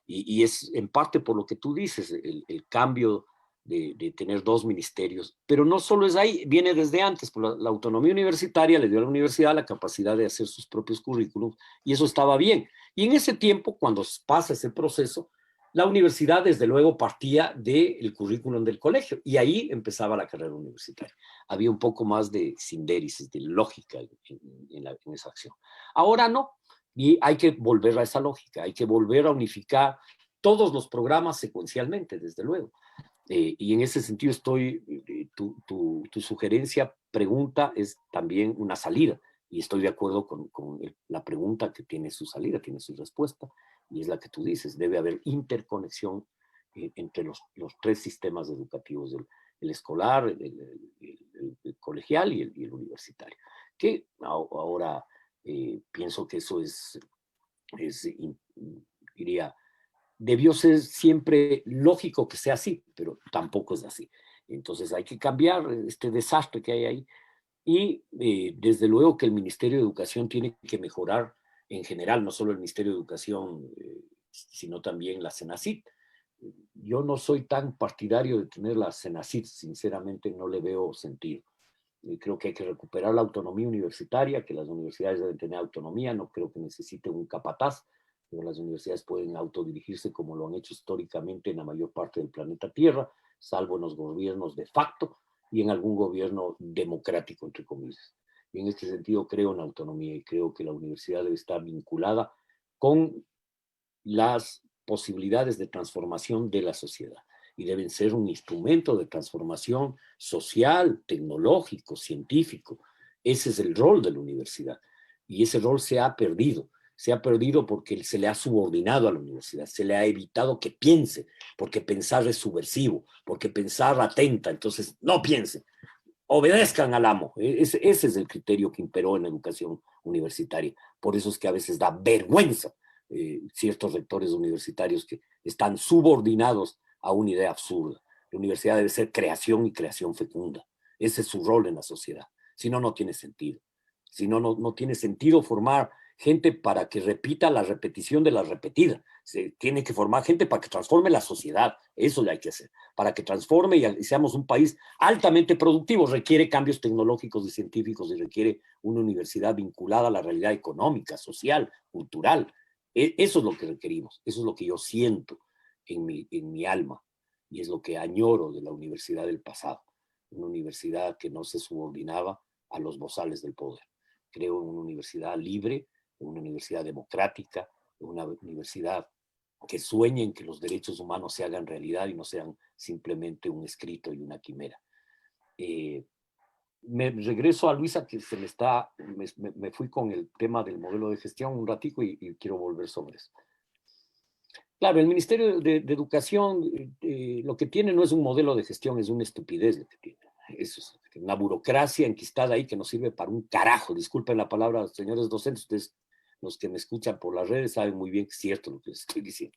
Y es en parte por lo que tú dices, el cambio de tener dos ministerios. Pero no solo es ahí, viene desde antes. Por la autonomía universitaria le dio a la universidad la capacidad de hacer sus propios currículums y eso estaba bien. Y en ese tiempo, cuando pasa ese proceso, la universidad desde luego partía del currículum del colegio y ahí empezaba la carrera universitaria. Había un poco más de sindéresis, de lógica en esa acción. Ahora no. Y hay que volver a esa lógica, hay que volver a unificar todos los programas secuencialmente, desde luego. Y en ese sentido tu sugerencia, pregunta, es también una salida. Y estoy de acuerdo con la pregunta que tiene su salida, tiene su respuesta, y es la que tú dices, debe haber interconexión entre los tres sistemas educativos, el escolar, el colegial y el universitario. Que ahora pienso que eso diría, debió ser siempre lógico que sea así, pero tampoco es así. Entonces hay que cambiar este desastre que hay ahí. Y desde luego que el Ministerio de Educación tiene que mejorar en general, no solo el Ministerio de Educación, sino también la CENACYT. Yo no soy tan partidario de tener la CENACYT, sinceramente no le veo sentido. Creo que hay que recuperar la autonomía universitaria, que las universidades deben tener autonomía, no creo que necesiten un capataz, pero las universidades pueden autodirigirse como lo han hecho históricamente en la mayor parte del planeta Tierra, salvo en los gobiernos de facto y en algún gobierno democrático, entre comillas. Y en este sentido creo en la autonomía y creo que la universidad debe estar vinculada con las posibilidades de transformación de la sociedad y deben ser un instrumento de transformación social, tecnológico, científico. Ese es el rol de la universidad y ese rol se ha perdido. Se ha perdido porque se le ha subordinado a la universidad, se le ha evitado que piense, porque pensar es subversivo, porque pensar atenta, entonces no piensen, obedezcan al amo. Ese es el criterio que imperó en la educación universitaria. Por eso es que a veces da vergüenza ciertos rectores universitarios que están subordinados a una idea absurda. La universidad debe ser creación y creación fecunda. Ese es su rol en la sociedad. Si no, no tiene sentido. Si no, no tiene sentido formar gente para que repita la repetición de la repetida. Se tiene que formar gente para que transforme la sociedad. Eso le hay que hacer. Para que transforme y seamos un país altamente productivo. Requiere cambios tecnológicos y científicos y requiere una universidad vinculada a la realidad económica, social, cultural. Eso es lo que requerimos. Eso es lo que yo siento en mi alma y es lo que añoro de la universidad del pasado. Una universidad que no se subordinaba a los bozales del poder. Creo en una universidad libre, en una universidad democrática, en una universidad que sueñe en que los derechos humanos se hagan realidad y no sean simplemente un escrito y una quimera. Me regreso a Luisa, que me fui con el tema del modelo de gestión un ratico y quiero volver sobre eso. Claro, el Ministerio de Educación lo que tiene no es un modelo de gestión, es una estupidez lo que tiene. Es una burocracia enquistada ahí que no sirve para un carajo. Disculpen la palabra, señores docentes, ustedes, los que me escuchan por las redes, saben muy bien que es cierto lo que les estoy diciendo.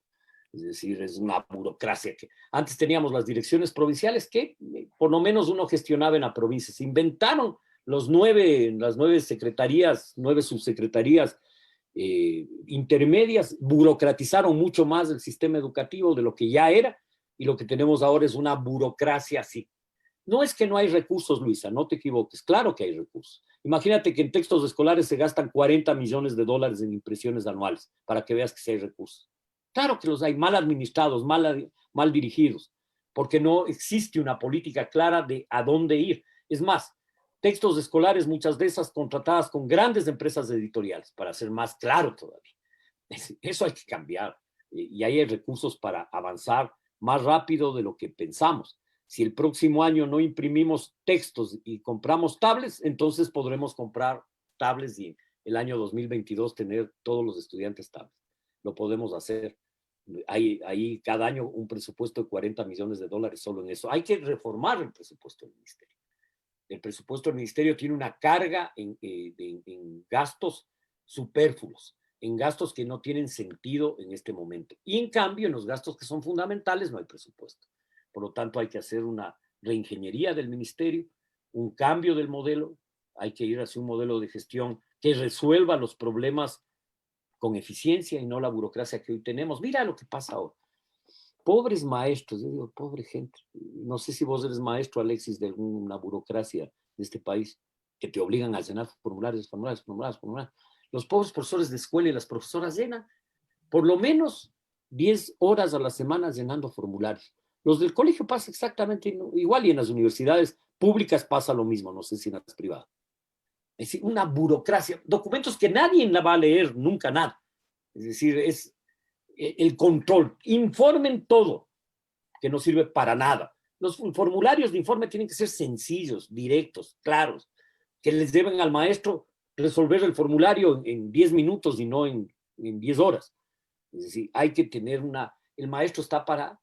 Es decir, es una burocracia que antes teníamos las direcciones provinciales que por lo menos uno gestionaba en la provincia. Se inventaron las 9 secretarías, 9 subsecretarías intermedias, burocratizaron mucho más el sistema educativo de lo que ya era y lo que tenemos ahora es una burocracia así. No es que no hay recursos, Luisa, no te equivoques, claro que hay recursos. Imagínate que en textos escolares se gastan $40 millones en impresiones anuales para que veas que sí hay recursos. Claro que los hay mal administrados, mal dirigidos, porque no existe una política clara de a dónde ir. Es más, textos escolares, muchas de esas contratadas con grandes empresas editoriales, para ser más claro todavía. Eso hay que cambiar. Y ahí hay recursos para avanzar más rápido de lo que pensamos. Si el próximo año no imprimimos textos y compramos tablets, entonces podremos comprar tablets y el año 2022 tener todos los estudiantes tablets. Lo podemos hacer. Hay cada año un presupuesto de $40 millones solo en eso. Hay que reformar el presupuesto del ministerio. El presupuesto del ministerio tiene una carga en gastos superfluos, en gastos que no tienen sentido en este momento. Y en cambio, en los gastos que son fundamentales no hay presupuesto. Por lo tanto, hay que hacer una reingeniería del ministerio, un cambio del modelo. Hay que ir hacia un modelo de gestión que resuelva los problemas con eficiencia y no la burocracia que hoy tenemos. Mira lo que pasa ahora. Pobres maestros, yo digo, pobre gente. No sé si vos eres maestro, Alexis, de alguna burocracia de este país que te obligan a llenar formularios. Los pobres profesores de escuela y las profesoras llenan por lo menos 10 horas a la semana llenando formularios. Los del colegio pasa exactamente igual y en las universidades públicas pasa lo mismo, no sé si en las privadas. Es decir, una burocracia, documentos que nadie la va a leer, nunca nada. Es decir, es el control, informen todo, que no sirve para nada. Los formularios de informe tienen que ser sencillos, directos, claros, que les deben al maestro resolver el formulario en 10 minutos y no en 10 horas. Es decir, hay que tener el maestro está para,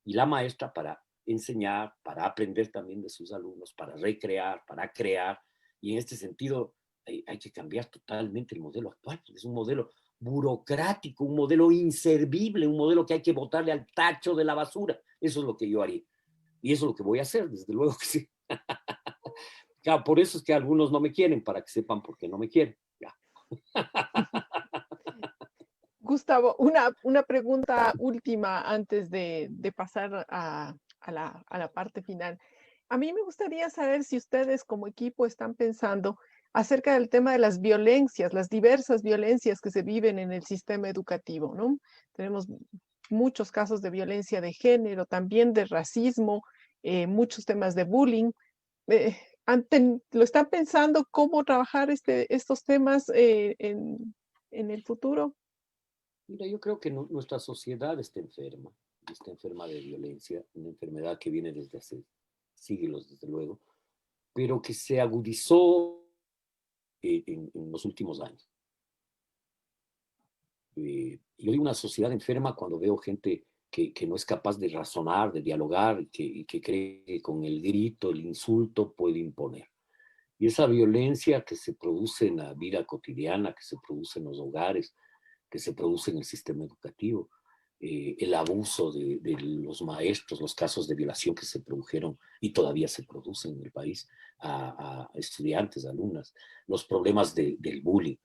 y la maestra para enseñar, para aprender también de sus alumnos, para recrear, para crear, y en este sentido hay que cambiar totalmente el modelo actual, porque es un modelo burocrático, un modelo inservible, un modelo que hay que botarle al tacho de la basura. Eso es lo que yo haría. Y eso es lo que voy a hacer, desde luego que sí. Claro, por eso es que algunos no me quieren, para que sepan por qué no me quieren. Ya. Gustavo, una pregunta última antes de pasar a la parte final. A mí me gustaría saber si ustedes como equipo están pensando acerca del tema de las violencias, las diversas violencias que se viven en el sistema educativo, ¿no? Tenemos muchos casos de violencia de género, también de racismo, muchos temas de bullying. Eh, ¿Lo están pensando cómo trabajar estos temas en el futuro? Mira, yo creo que nuestra sociedad está enferma de violencia, una enfermedad que viene desde hace siglos, desde luego, pero que se agudizó en los últimos años. Yo digo una sociedad enferma cuando veo gente que no es capaz de razonar, de dialogar, y que cree que con el grito, el insulto puede imponer. Y esa violencia que se produce en la vida cotidiana, que se produce en los hogares, que se produce en el sistema educativo, el abuso de los maestros, los casos de violación que se produjeron y todavía se producen en el país a estudiantes, alumnas, los problemas del bullying.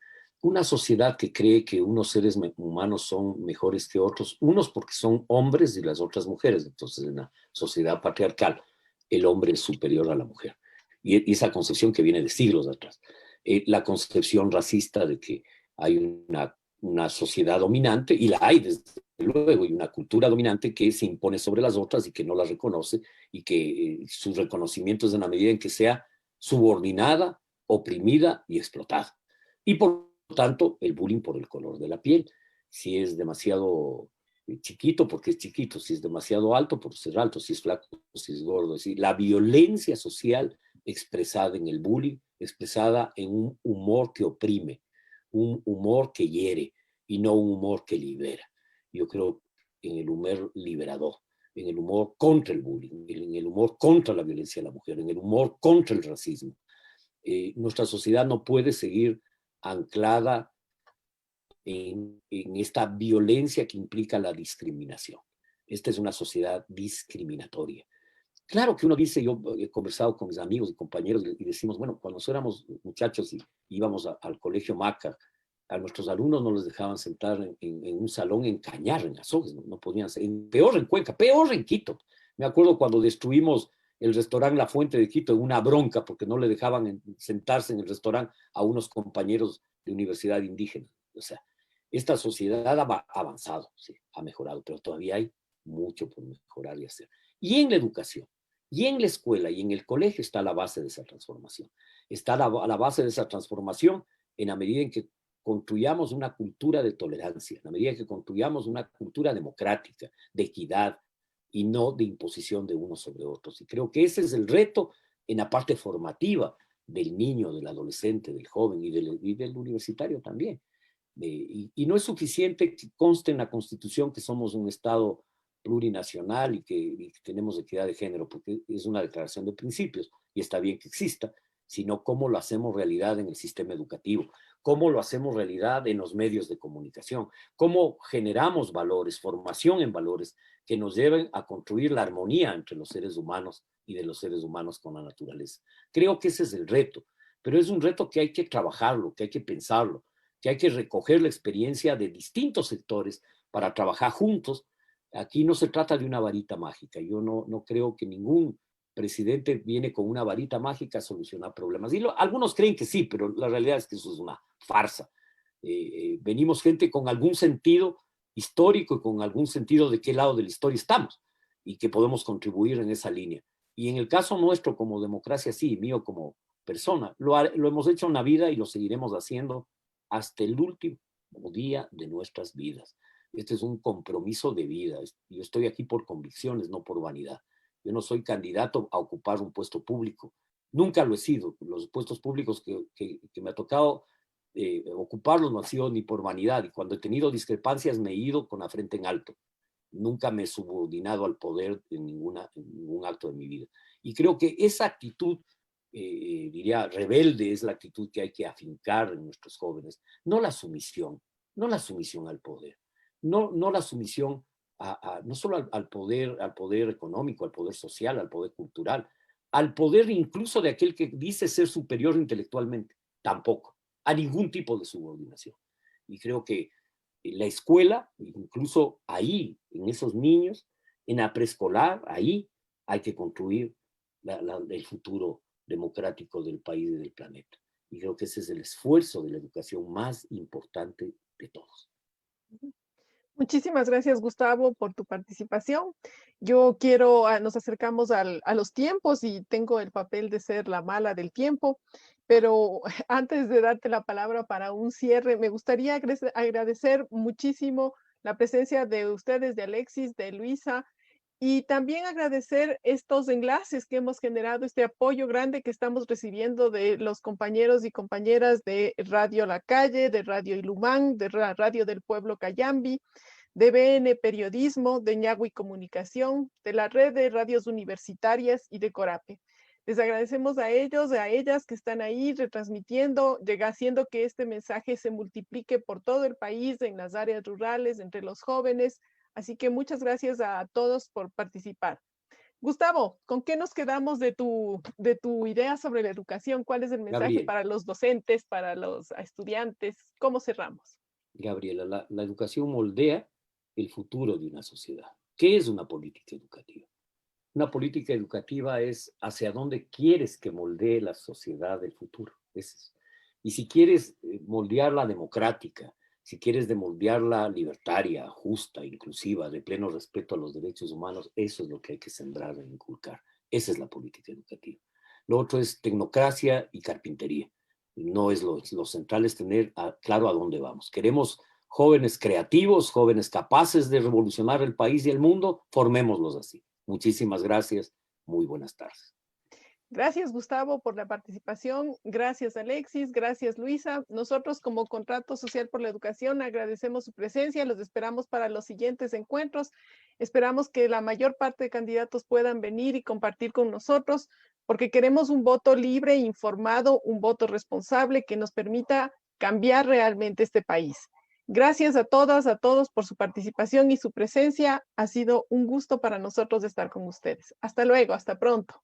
Una sociedad que cree que unos seres humanos son mejores que otros, unos porque son hombres y las otras mujeres. Entonces, en la sociedad patriarcal, el hombre es superior a la mujer. Y esa concepción que viene de siglos atrás. La concepción racista de que hay una sociedad dominante, y la hay desde luego, y una cultura dominante que se impone sobre las otras y que no las reconoce, y que su reconocimiento es en la medida en que sea subordinada, oprimida y explotada. Y por tanto, el bullying por el color de la piel. Si es demasiado chiquito, porque es chiquito; si es demasiado alto, por ser alto; si es flaco, si es gordo. Es decir, la violencia social expresada en el bullying, expresada en un humor que oprime, un humor que hiere y no un humor que libera. Yo creo en el humor liberador, en el humor contra el bullying, en el humor contra la violencia de la mujer, en el humor contra el racismo. Nuestra sociedad no puede seguir anclada en esta violencia que implica la discriminación. Esta es una sociedad discriminatoria. Claro que uno dice, yo he conversado con mis amigos y compañeros y decimos, bueno, cuando éramos muchachos y íbamos al colegio Maca, a nuestros alumnos no les dejaban sentar en un salón en Cañar, en Azogues, no podían ser, peor en Cuenca, peor en Quito. Me acuerdo cuando destruimos el restaurante La Fuente de Quito en una bronca porque no le dejaban sentarse en el restaurante a unos compañeros de universidad indígena. O sea, esta sociedad ha avanzado, sí, ha mejorado, pero todavía hay mucho por mejorar y hacer. Y en la educación, y en la escuela, y en el colegio está la base de esa transformación. Está la base de esa transformación en la medida en que construyamos una cultura de tolerancia, en la medida en que construyamos una cultura democrática, de equidad, y no de imposición de unos sobre otros. Y creo que ese es el reto en la parte formativa del niño, del adolescente, del joven y del universitario también. Y no es suficiente que conste en la Constitución que somos un Estado plurinacional y que tenemos equidad de género, porque es una declaración de principios y está bien que exista, sino cómo lo hacemos realidad en el sistema educativo, cómo lo hacemos realidad en los medios de comunicación, cómo generamos valores, formación en valores que nos lleven a construir la armonía entre los seres humanos y de los seres humanos con la naturaleza. Creo que ese es el reto, pero es un reto que hay que trabajarlo, que hay que pensarlo, que hay que recoger la experiencia de distintos sectores para trabajar juntos. Aquí no se trata de una varita mágica. Yo no creo que ningún presidente viene con una varita mágica a solucionar problemas. Y algunos creen que sí, pero la realidad es que eso es una farsa. Venimos gente con algún sentido histórico y con algún sentido de qué lado de la historia estamos y que podemos contribuir en esa línea. Y en el caso nuestro como democracia, sí, mío como persona. Lo hemos hecho en la vida y lo seguiremos haciendo hasta el último día de nuestras vidas. Este es un compromiso de vida. Yo estoy aquí por convicciones, no por vanidad. Yo no soy candidato a ocupar un puesto público. Nunca lo he sido. Los puestos públicos que me ha tocado ocuparlos no ha sido ni por vanidad. Y cuando he tenido discrepancias me he ido con la frente en alto. Nunca me he subordinado al poder en ningún acto de mi vida. Y creo que esa actitud, diría, rebelde, es la actitud que hay que afincar en nuestros jóvenes. No la sumisión al poder. No la sumisión no solo al poder económico, al poder social, al poder cultural, al poder incluso de aquel que dice ser superior intelectualmente. Tampoco. A ningún tipo de subordinación. Y creo que la escuela, incluso ahí, en esos niños, en la preescolar, ahí hay que construir el futuro democrático del país y del planeta. Y creo que ese es el esfuerzo de la educación más importante de todos. Muchísimas gracias, Gustavo, por tu participación. Nos acercamos a los tiempos y tengo el papel de ser la mala del tiempo, pero antes de darte la palabra para un cierre, me gustaría agradecer muchísimo la presencia de ustedes, de Alexis, de Luisa, y también agradecer estos enlaces que hemos generado, este apoyo grande que estamos recibiendo de los compañeros y compañeras de Radio La Calle, de Radio Ilumán, de Radio del Pueblo Cayambi, de BN Periodismo, de Ñagüi Comunicación, de la red de radios universitarias y de Corape. Les agradecemos a ellos, a ellas que están ahí retransmitiendo, haciendo que este mensaje se multiplique por todo el país, en las áreas rurales, entre los jóvenes. Así que muchas gracias a todos por participar. Gustavo, ¿con qué nos quedamos de tu idea sobre la educación? ¿Cuál es el mensaje Gabriel, para los docentes, para los estudiantes? ¿Cómo cerramos? Gabriela, la educación moldea el futuro de una sociedad. ¿Qué es una política educativa? Una política educativa es hacia dónde quieres que moldee la sociedad del futuro. Y si quieres moldearla democrática, si quieres moldearla libertaria, justa, inclusiva, de pleno respeto a los derechos humanos, eso es lo que hay que sembrar e inculcar. Esa es la política educativa. Lo otro es tecnocracia y carpintería. No es lo central, es tener claro a dónde vamos. Queremos jóvenes creativos, jóvenes capaces de revolucionar el país y el mundo, formémoslos así. Muchísimas gracias. Muy buenas tardes. Gracias, Gustavo, por la participación. Gracias, Alexis. Gracias, Luisa. Nosotros, como Contrato Social por la Educación, agradecemos su presencia. Los esperamos para los siguientes encuentros. Esperamos que la mayor parte de candidatos puedan venir y compartir con nosotros, porque queremos un voto libre, informado, un voto responsable que nos permita cambiar realmente este país. Gracias a todas, a todos por su participación y su presencia. Ha sido un gusto para nosotros estar con ustedes. Hasta luego, hasta pronto.